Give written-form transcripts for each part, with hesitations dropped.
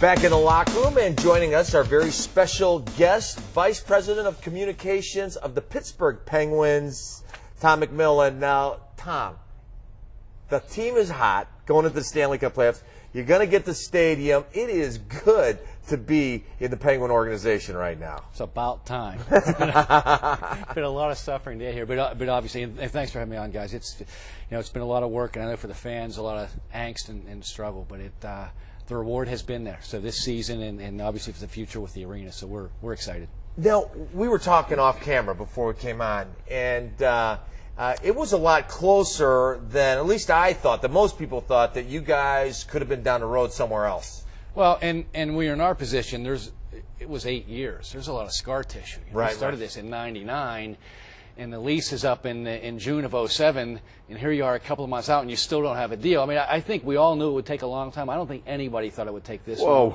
Back in the locker room, and joining us, our very special guest, Vice President of Communications of the Pittsburgh Penguins, Tom McMillan. Now, Tom, the team is hot going into the Stanley Cup playoffs. You're going to get the stadium. It is good to be in the Penguin organization right now. It's about time. It's been a lot of suffering to get here, but obviously, and thanks for having me on, guys. It's been a lot of work, and I know for the fans, a lot of angst and struggle, but the reward has been there. So this season, and obviously for the future with the arena, so we're excited. Now, we were talking off camera before we came on, and it was a lot closer than, at least I thought, that most people thought, that you guys could have been down the road somewhere else. Well, and we are in our position. It was 8 years. There's a lot of scar tissue. We started this in '99, and the lease is up in June of '07, and here you are a couple of months out, and you still don't have a deal. I mean, I think we all knew it would take a long time. I don't think anybody thought it would take this long.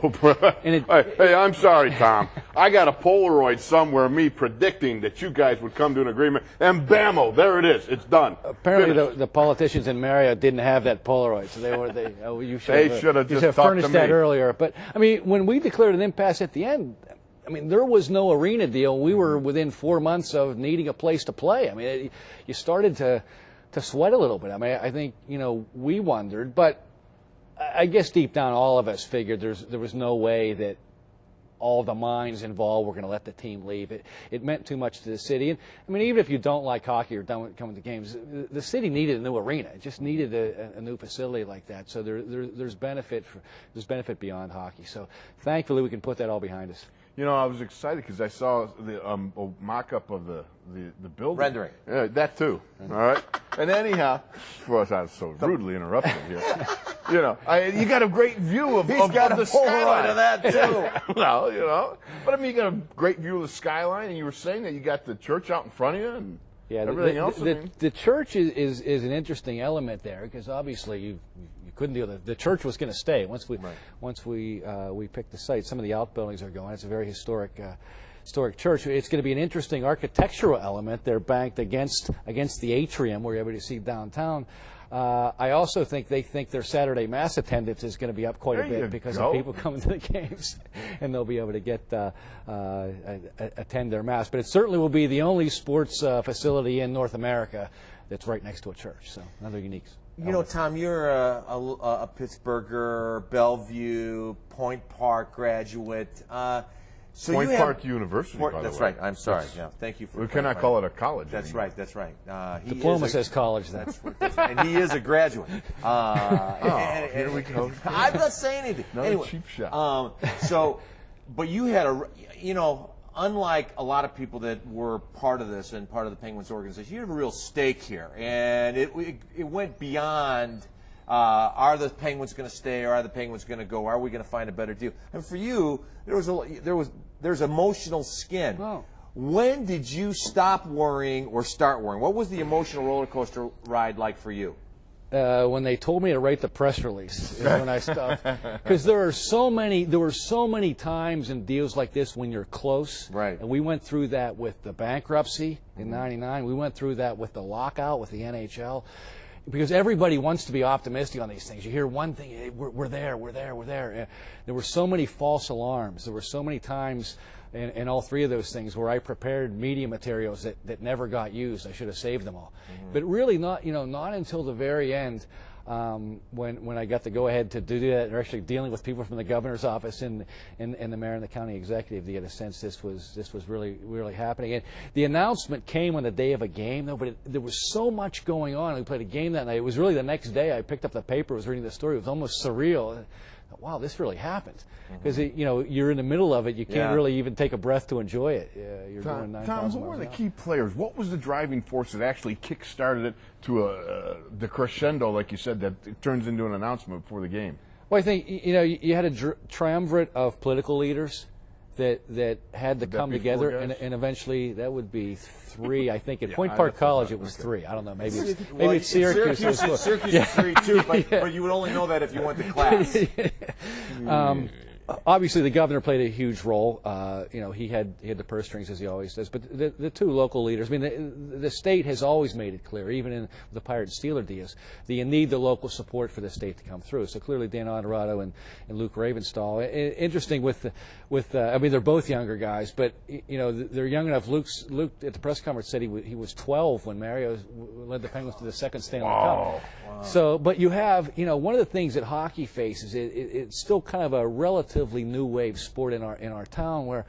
Hey, I'm sorry, Tom. I got a Polaroid somewhere of me predicting that you guys would come to an agreement, and bammo, there it is. It's done. Apparently, the politicians in Marriott didn't have that Polaroid, so you should have furnished that earlier. But I mean, when we declared an impasse at the end, I mean, there was no arena deal. We were within 4 months of needing a place to play. I mean, you started to sweat a little bit. I mean, I think, we wondered, but I guess deep down all of us figured there was no way that all the minds involved were going to let the team leave. It meant too much to the city. And I mean, even if you don't like hockey or don't come to games, the city needed a new arena. It just needed a new facility like that. So there's benefit beyond hockey. So thankfully we can put that all behind us. I was excited because I saw the mock-up of the building. Rendering. Yeah, that too. All right. And anyhow, I was so rudely interrupted here. You got a great view of the skyline of that too. Well, but I mean, you got a great view of the skyline, and you were saying that you got the church out in front of you and everything else. The church is an interesting element there because obviously you couldn't deal with it. The church was going to stay once we picked the site. Some of the outbuildings are going. It's a very historic church. It's going to be an interesting architectural element. They're banked against the atrium where you're able to see downtown. I also think they think their Saturday mass attendance is going to be up quite a bit because of people coming to the games, and they'll be able to get attend their mass. But it certainly will be the only sports facility in North America that's right next to a church. So another unique. Tom, you're a Pittsburgher, Bellevue, Point Park graduate. Point Park University, by the way. That's right. I'm sorry. Thank you for. We cannot call it a college. That's anymore. right. That's right. Diploma says college. That's and he is a graduate. Here we go. I'm not saying anything. Another cheap shot. But you had unlike a lot of people that were part of this and part of the Penguins organization, you have a real stake here, and it went beyond. Are the Penguins going to stay, or are the Penguins going to go? Are we going to find a better deal? And for you, there's emotional skin. Oh. When did you stop worrying or start worrying? What was the emotional roller coaster ride like for you? When they told me to write the press release is when I stopped. Because there were so many times in deals like this when you're close. Right. And we went through that with the bankruptcy in '99. We went through that with the lockout with the NHL. Because everybody wants to be optimistic on these things. You hear one thing, hey, we're there. There were so many false alarms. There were so many times in all three of those things where I prepared media materials that never got used. I should have saved them all. But really not until the very end when I got the go-ahead to do that, or actually dealing with people from the governor's office and the mayor and the county executive, to get a sense this was really happening. And the announcement came on the day of a game, though, but there was so much going on. We played a game that night. It was really the next day I picked up the paper, was reading the story. It was almost surreal. Wow, this really happened. Because you're in the middle of it. You can't really even take a breath to enjoy it. You're doing 9,000 Tom, who were the key players? What was the driving force that actually kick-started it to the crescendo, like you said, that it turns into an announcement before the game? Well, I think you had a triumvirate of political leaders that had to come together, and eventually that would be three. I think at Point Park College it was three. I don't know. Maybe it's Syracuse. Syracuse is three too, but you would only know that if you went to class. Obviously, the governor played a huge role. He had the purse strings, as he always does. But the two local leaders, I mean, the state has always made it clear, even in the Pirate Steeler deals, that you need the local support for the state to come through. So clearly, Dan Honorado and Luke Ravenstall. Interesting I mean, they're both younger guys, but they're young enough. Luke at the press conference said he was 12 when Mario led the Penguins to the second Stanley Cup. Wow. So, but you have, one of the things that hockey faces, it's still kind of a relatively new wave sport in our town where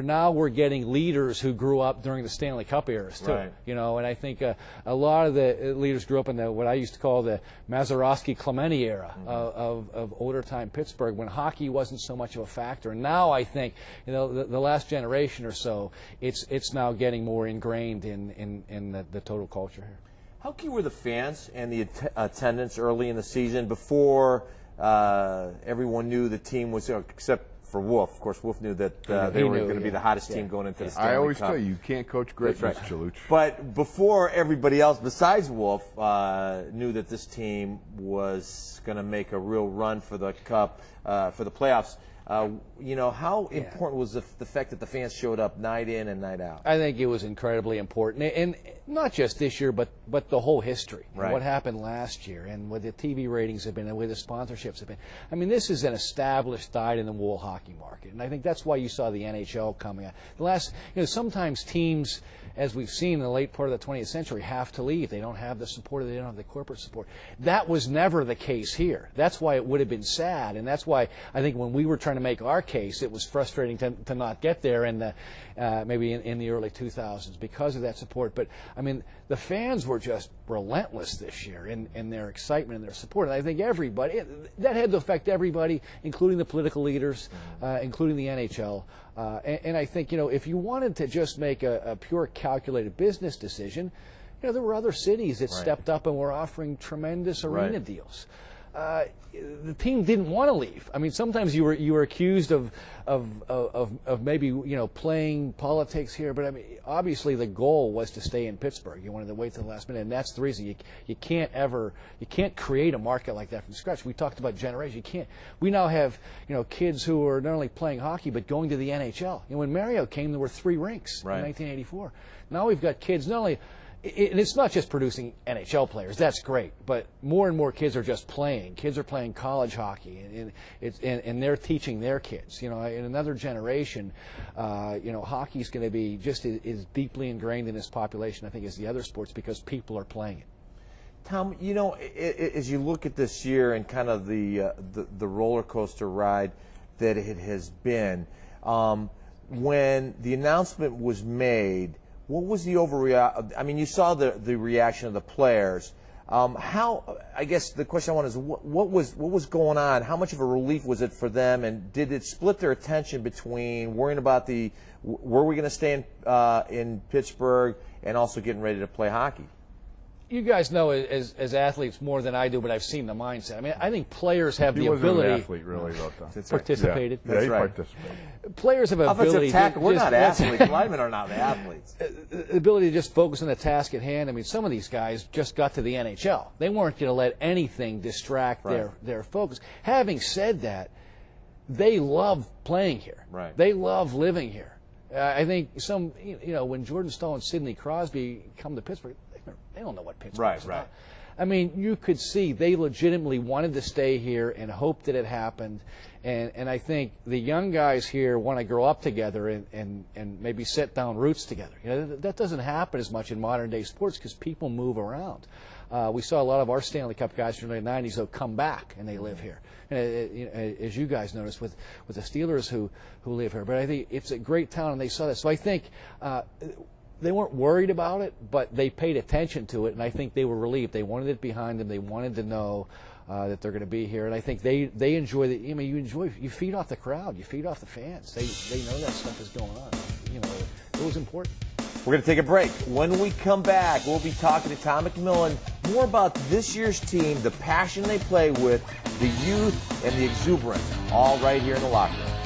now we're getting leaders who grew up during the Stanley Cup eras too. Right. And I think a lot of the leaders grew up in what I used to call the Mazeroski-Clemente era of older time Pittsburgh, when hockey wasn't so much of a factor. And now I think the last generation or so, it's now getting more ingrained in the total culture here. How key were the fans and the attendance early in the season before everyone knew the team was, except for Wolf? Of course, Wolf knew that they were going to be the hottest team going into the Stanley Cup. I always tell you can't coach greatness, Chaluch. But before everybody else besides Wolf knew that this team was going to make a real run for the Cup, for the playoffs, how important was the fact that the fans showed up night in and night out? I think it was incredibly important, and not just this year, but the whole history. Right. What happened last year, and what the TV ratings have been, and where the sponsorships have been. I mean, this is an established, dyed-in-the-wool hockey market, and I think that's why you saw the NHL coming out. The last, sometimes teams, as we've seen in the late part of the 20th century, have to leave. They don't have the support, they don't have the corporate support. That was never the case here. That's why it would have been sad, and that's why I think when we were trying to make our case, it was frustrating to not get there maybe in the early 2000s because of that support. But, I mean, the fans were just relentless this year in their excitement and their support. And I think that had to affect everybody, including the political leaders, including the NHL. And I think, if you wanted to just make a pure calculated business decision, there were other cities that stepped up and were offering tremendous arena deals. The team didn't want to leave. I mean, sometimes you were accused of maybe playing politics here, but I mean, obviously the goal was to stay in Pittsburgh. You wanted to wait till the last minute, and that's the reason you can't create a market like that from scratch. We talked about generation. We now have kids who are not only playing hockey but going to the NHL. When Mario came, there were 3 rinks in 1984. Now we've got kids not only. And it's not just producing NHL players. That's great, but more and more kids are just playing. Kids are playing college hockey, and they're teaching their kids. In another generation, hockey's going to be just as deeply ingrained in this population, I think, as the other sports because people are playing it. Tom, as you look at this year and kind of the roller coaster ride that it has been, when the announcement was made, what was the overreaction? I mean, you saw the reaction of the players. I guess the question I want is, what was going on? How much of a relief was it for them? And did it split their attention between worrying about were we going to stay in Pittsburgh and also getting ready to play hockey? You guys know as athletes more than I do, but I've seen the mindset. I mean, I think players have the ability. He wasn't an athlete, really, though, Tom. Participated. Yeah, he participated. Players have ability. We're not athletes. Linemen are not athletes. The ability to just focus on the task at hand. I mean, some of these guys just got to the NHL. They weren't going to let anything distract their focus. Having said that, they love playing here. Right. They love living here. I think when Jordan Stahl and Sidney Crosby come to Pittsburgh, they don't know what Pittsburgh is about. I mean, you could see they legitimately wanted to stay here and hoped that it happened. And I think the young guys here want to grow up together and maybe set down roots together. That doesn't happen as much in modern day sports because people move around. We saw a lot of our Stanley Cup guys from the 90s who come back and they live here. And as you guys noticed with the Steelers who live here. But I think it's a great town and they saw that. So I think they weren't worried about it, but they paid attention to it, and I think they were relieved. They wanted it behind them. They wanted to know that they're going to be here, and I think they enjoy the. I mean, you feed off the crowd, you feed off the fans. They know that stuff is going on. It was important. We're going to take a break. When we come back, we'll be talking to Tom McMillan more about this year's team, the passion they play with, the youth, and the exuberance, all right here in the locker room.